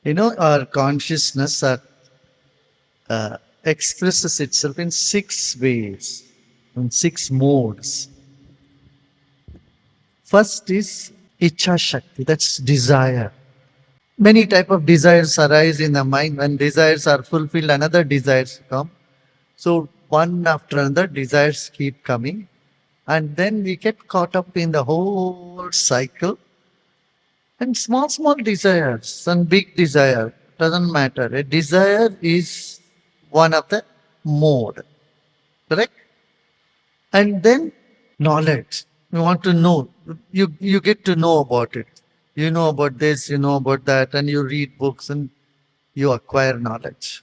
Our consciousness expresses itself in 6 ways, in 6 modes. First is Iccha Shakti, that's desire. Many type of desires arise in the mind. When desires are fulfilled, another desires come. So one after another, desires keep coming. And then we get caught up in the whole cycle. And small, small desires and big desire, doesn't matter. A desire is one of the mode, correct? And then knowledge. You want to know. You get to know about it. You know about this, you know about that, and you read books and you acquire knowledge.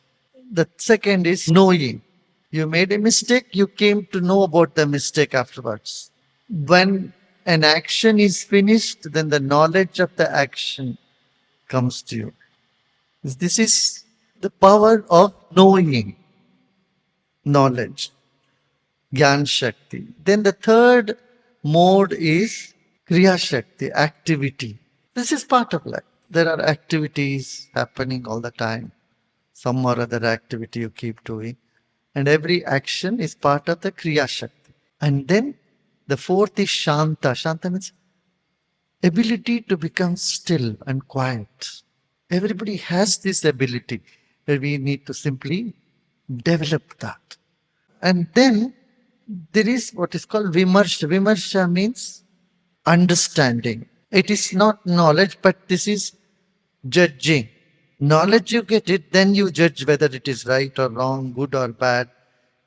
The second is knowing. You made a mistake, you came to know about the mistake afterwards. When an action is finished, then the knowledge of the action comes to you. This is the power of knowing, knowledge, Gyan Shakti. Then the third mode is Kriya Shakti, activity. This is part of life. There are activities happening all the time. Some or other activity you keep doing. And every action is part of the Kriya Shakti. And then the fourth is Shanta. Shanta means ability to become still and quiet. Everybody has this ability. We need to simply develop that. And then there is what is called Vimarsha. Vimarsha means understanding. It is not knowledge, but this is judging. Knowledge, you get it, then you judge whether it is right or wrong, good or bad.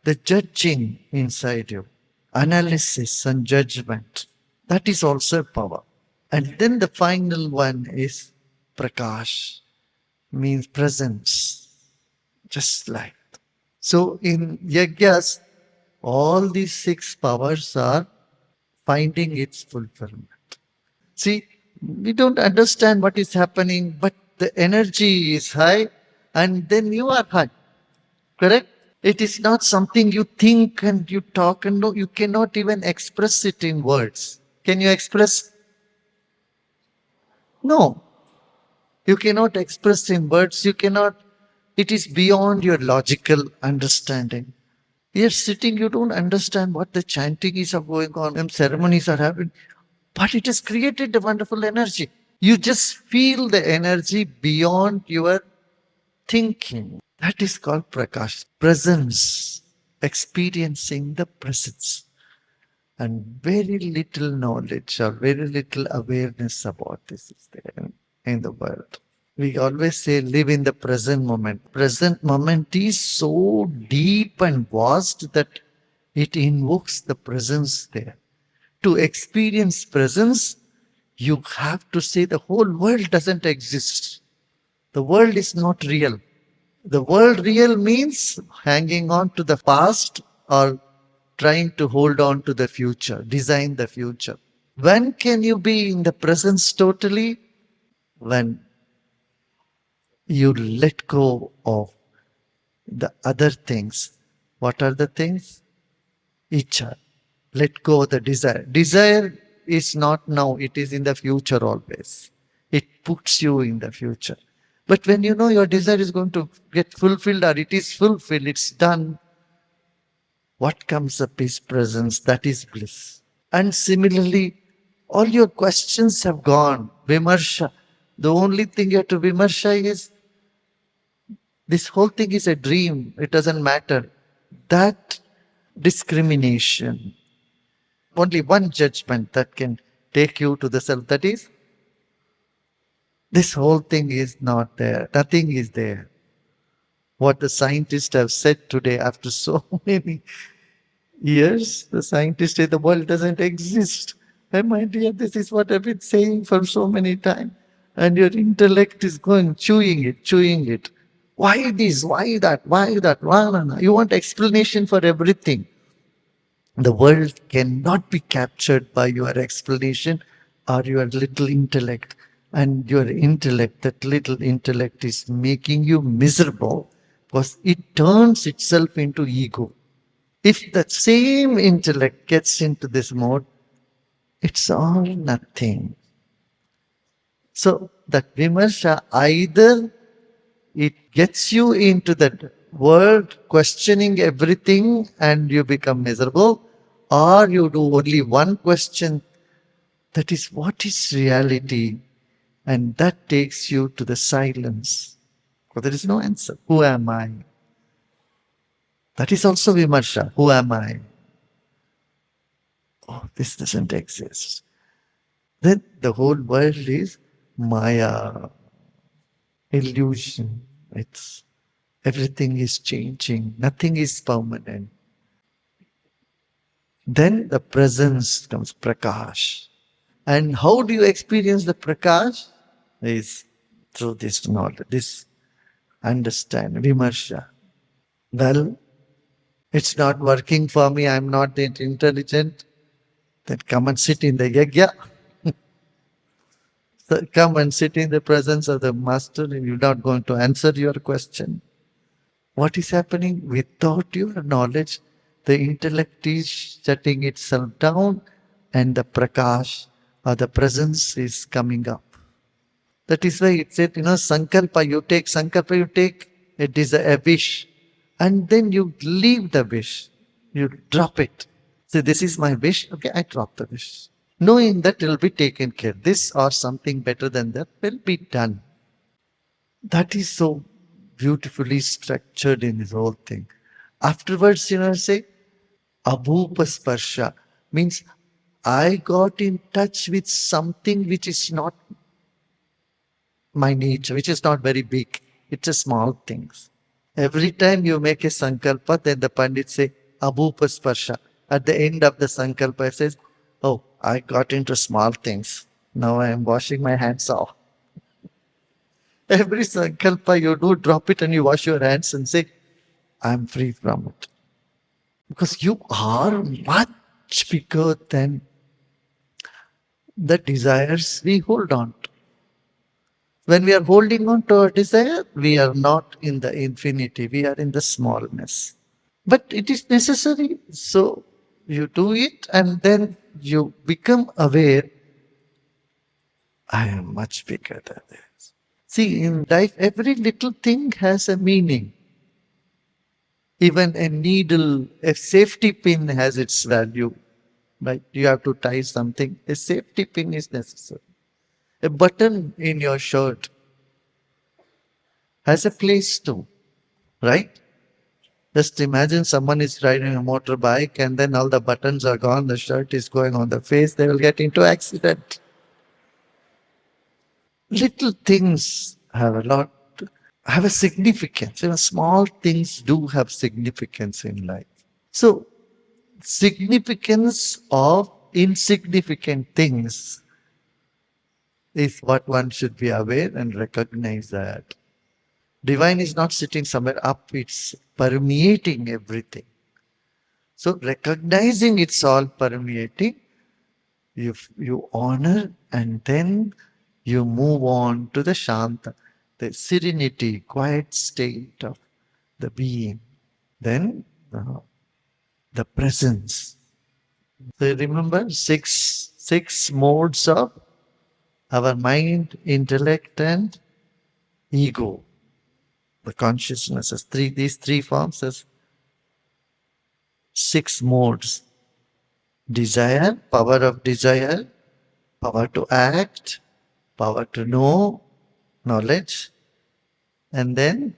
The judging inside you, analysis and judgment, that is also power. And then the final one is Prakash, means presence, just like. So in yajnas, all these 6 powers are finding its fulfillment. See, we don't understand what is happening, but the energy is high and then you are high. Correct? It is not something you think and you talk and no, you cannot even express it in words. Can you express? No. You cannot express in words. You cannot. It is beyond your logical understanding. You're sitting, you don't understand what the chanting is going on, and ceremonies are happening. But it has created a wonderful energy. You just feel the energy beyond your thinking. That is called Prakash. Presence. Experiencing the presence. And very little knowledge or very little awareness about this is there in the world. We always say live in the present moment. Present moment is so deep and vast that it invokes the presence there. To experience presence, you have to say the whole world doesn't exist. The world is not real. The world real means hanging on to the past or trying to hold on to the future, design the future. When can you be in the presence totally? When you let go of the other things. What are the things? Iccha. Let go of the desire. Desire is not now, it is in the future always. It puts you in the future. But when you know your desire is going to get fulfilled or it is fulfilled, it's done, what comes up is presence, that is bliss. And similarly, all your questions have gone. Vimarsha. The only thing you have to Vimarsha is this whole thing is a dream. It doesn't matter. That discrimination. Only one judgment that can take you to the self. That is, this whole thing is not there. Nothing is there. What the scientists have said today after so many years, the scientists say the world doesn't exist. And my dear, this is what I've been saying for so many times. And your intellect is going, chewing it, chewing it. Why this? Why that? Why that? Why not? You want explanation for everything. The world cannot be captured by your explanation or your little intellect. And your intellect, that little intellect is making you miserable because it turns itself into ego. If the same intellect gets into this mode, it's all nothing. So that Vimarsha, either It gets you into that world questioning everything and you become miserable, or you do only one question, that is, what is reality? And that takes you to the silence. Because there is no answer. Who am I? That is also Vimarsha. Who am I? Oh, this doesn't exist. Then the whole world is Maya, illusion. It's everything is changing, nothing is permanent. Then the presence comes, Prakash. And how do you experience the Prakash? Is through this knowledge, this understand, Vimarsha. Well, it's not working for me, I'm not that intelligent. Then come and sit in the yagya. So come and sit in the presence of the master, and you're not going to answer your question. What is happening? Without your knowledge, the intellect is shutting itself down and the prakash or the presence is coming up. That is why it said, Sankalpa, you take a desire, a wish, and then you leave the wish. You drop it. Say, this is my wish. Okay, I drop the wish. Knowing that it will be taken care. This or something better than that will be done. That is so beautifully structured in this whole thing. Afterwards, say, Abhupasparsha means I got in touch with something which is not my nature, which is not very big. It's a small things. Every time you make a sankalpa, then the pandit say Abhupasparsha. At the end of the sankalpa, it says, oh, I got into small things. Now I am washing my hands off. Every sankalpa you do, drop it and you wash your hands and say, I'm free from it. Because you are much bigger than the desires we hold on to. When we are holding on to our desire, we are not in the infinity, we are in the smallness. But it is necessary. So you do it and then you become aware, I am much bigger than this. See, in life, every little thing has a meaning. Even a needle, a safety pin has its value. Right? You have to tie something. A safety pin is necessary. A button in your shirt has a place too. Right? Just imagine someone is riding a motorbike and then all the buttons are gone, the shirt is going on the face, they will get into accident. Little things have have a significance. Small things do have significance in life. So, significance of insignificant things is what one should be aware and recognize that. Divine is not sitting somewhere up, it's permeating everything. So recognizing it's all permeating, you honor and then you move on to the Shanta, the serenity, quiet state of the being. Then the presence. So remember six modes of our mind, intellect, and ego. The consciousness as these three forms as six modes. Desire, power to act, power to know, knowledge, and then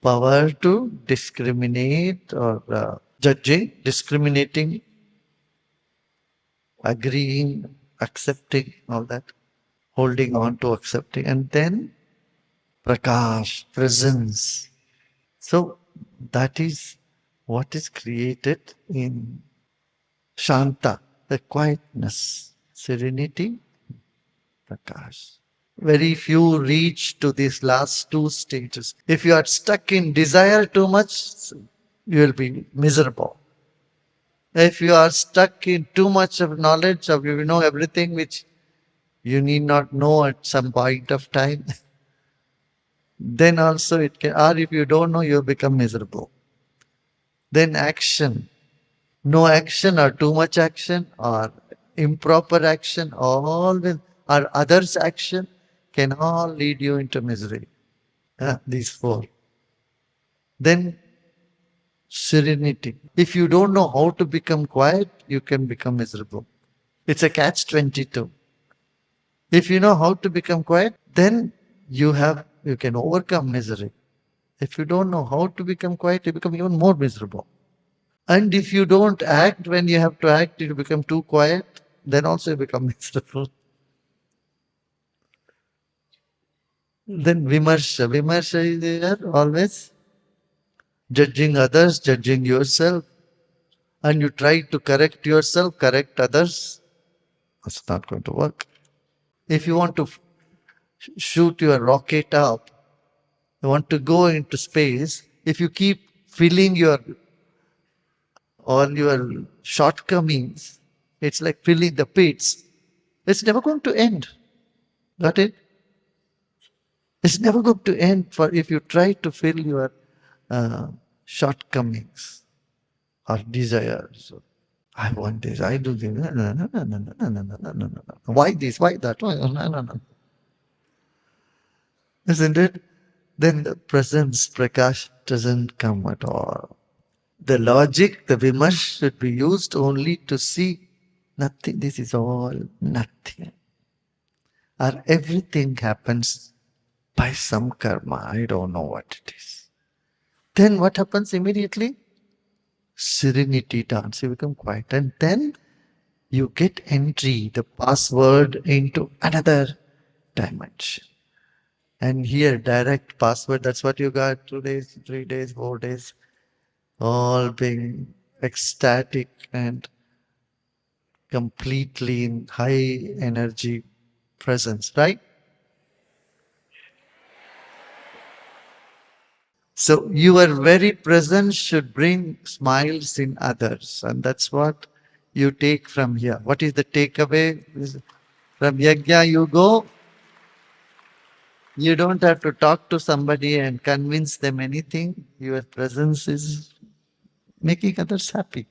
power to discriminate or judging, discriminating, agreeing, accepting, all that, holding on to accepting, and then Prakash, presence. So that is what is created in Shanta, the quietness, serenity, Prakash. Very few reach to these last two stages. If you are stuck in desire too much, you will be miserable. If you are stuck in too much of knowledge, of you know everything which you need not know at some point of time, then also it can, or if you don't know, you become miserable. Then action. No action or too much action or improper action, all with or others' action can all lead you into misery. These four. Then serenity. If you don't know how to become quiet, you can become miserable. It's a catch 22. If you know how to become quiet, then you can overcome misery. If you don't know how to become quiet, you become even more miserable. And if you don't act when you have to act, you become too quiet, then also you become miserable. Then Vimarsha. Vimarsha is there always judging others, judging yourself, and you try to correct yourself, correct others. It's not going to work. If you want to shoot your rocket up, you want to go into space, if you keep filling all your shortcomings, it's like filling the pits. It's never going to end. Got it? It's never going to end for if you try to fill your shortcomings or desires. I want this, I do this. No, no, no, no, no, no, no, no, no, no, no. Why this? Why that? Why? No, no, no. Isn't it? Then the presence, Prakash, doesn't come at all. The logic, the Vimarsha should be used only to see nothing. This is all nothing. Or everything happens by some karma. I don't know what it is. Then what happens immediately? Serenity dawns. You become quiet. And then you get entry, the password into another dimension. And here, direct password, that's what you got 2 days, 3 days, 4 days, all being ecstatic and completely in high energy presence, right? So your very presence should bring smiles in others. And that's what you take from here. What is the takeaway? From Yajna, you go. You don't have to talk to somebody and convince them anything. Your presence is making others happy.